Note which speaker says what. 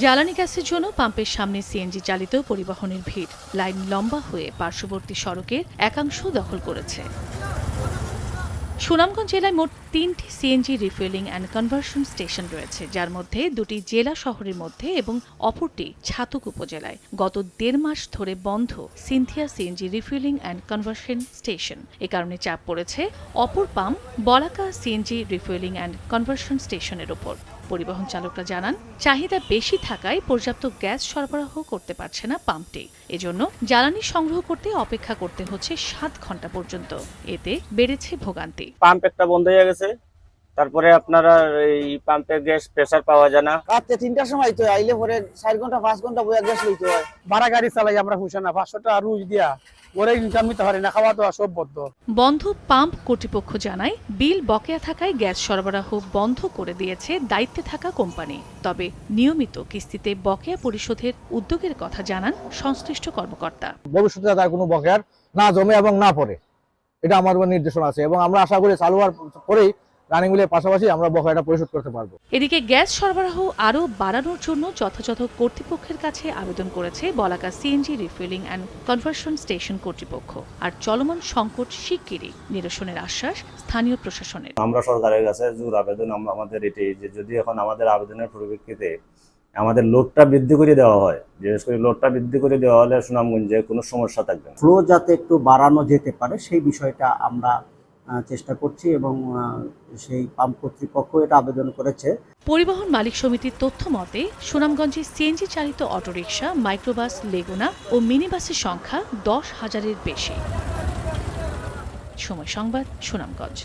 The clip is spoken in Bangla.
Speaker 1: জ্বালানি গ্যাসের জন্য পাম্পের সামনে সিএনজি চালিত পরিবহনের ভিড়। লাইন লম্বা হয়ে পার্শ্ববর্তী সড়কের একাংশ দখল করেছে। সুনামগঞ্জ জেলায় মোট ৩টি CNG refuelling and conversion station রয়েছে, যার মধ্যে ২টি জেলা শহরের মধ্যে এবং অপরটি ছাতক উপজেলায়। গত ১.৫ মাস ধরে বন্ধ Cynthia CNG refuelling and conversion station. এ কারণে চাপ পড়েছে অপর pump Balaka CNG refuelling and conversion স্টেশনের ওপর। পরিবহন চালকরা জানান, চাহিদা বেশি থাকায় পর্যাপ্ত গ্যাস সরবরাহ করতে পারছে না পাম্পটি। এজন্য জ্বালানি সংগ্রহ করতে অপেক্ষা করতে হচ্ছে ৭ ঘন্টা পর্যন্ত। এতে বেড়েছে ভোগান্তি।
Speaker 2: পাম্প একটা বন্ধ হয়ে গেছে, তারপরে আপনারা এই পাম্পে গ্যাস প্রেসার পাওয়া যায় না।
Speaker 3: রাতে ৩টার সময় তো আইলে পরে ৪ ঘন্টা ৫ ঘন্টা বইয়া গ্যাস লইতে হয়।
Speaker 4: ভাড়া গাড়ি চালাই আমরা হুঁশে না, ৫০০ টাকা রুজ দিয়া ওরা ইনকাম নিতে পারি না, খাওয়া দাওয়া সব বদ্ধ।
Speaker 1: বন্ধ পাম্প কর্তৃপক্ষ জানায়, বিল বকেয়া থাকায় গ্যাস সরবরাহ বন্ধ করে দিয়েছে দায়িত্বে থাকা কোম্পানি। তবে নিয়মিত কিস্তিতে বকেয়া পরিশোধের উদ্যোগের কথা জানান সংশ্লিষ্ট কর্মকর্তা।
Speaker 5: ভবিষ্যতে তার কোনো বকেয়ার না জমে এবং না পড়ে, এটা আমার নির্দেশনা আছে এবং আমরা আশা করি চালু হওয়ার পরেই রানিং মিলের পাশাপাশি আমরা বকেয়াটা পরিশোধ করতে পারবো।
Speaker 1: এদিকে গ্যাস সরবরাহ আরও বাড়ানোর জন্য যথাযথ কর্তৃপক্ষের কাছে আবেদন করেছে Balaka CNG refuelling and conversion station কর্তৃপক্ষ। আর চলমান সংকট শিগগিরই নিরসনের আশ্বাস স্থানীয় প্রশাসনের।
Speaker 6: আমরা সরকারের কাছে জোর আবেদন আমাদের এটাই যে যদি এখন আমাদের আবেদনের পরিপ্রেক্ষিতে আমাদের লোডটা বৃদ্ধি করে দেওয়া হয়, বিশেষ করে লোডটা বৃদ্ধি করে দেওয়া হলে সুনামগঞ্জে কোনো সমস্যা থাকবে না।
Speaker 7: ফ্লো যাতে একটু বাড়ানো যেতে পারে সেই বিষয়টা আমরা চেষ্টা করছি এবং সেই পাম্প কর্তৃপক্ষ এটা আবেদন করেছে।
Speaker 1: পরিবহন মালিক সমিতির তথ্য মতে সুনামগঞ্জে সিএনজি চালিত অটোরিকশা, মাইক্রোবাস, লেগুনা ও মিনি বাসের সংখ্যা ১০,০০০-এর বেশি। সময় সংবাদ, সুনামগঞ্জ।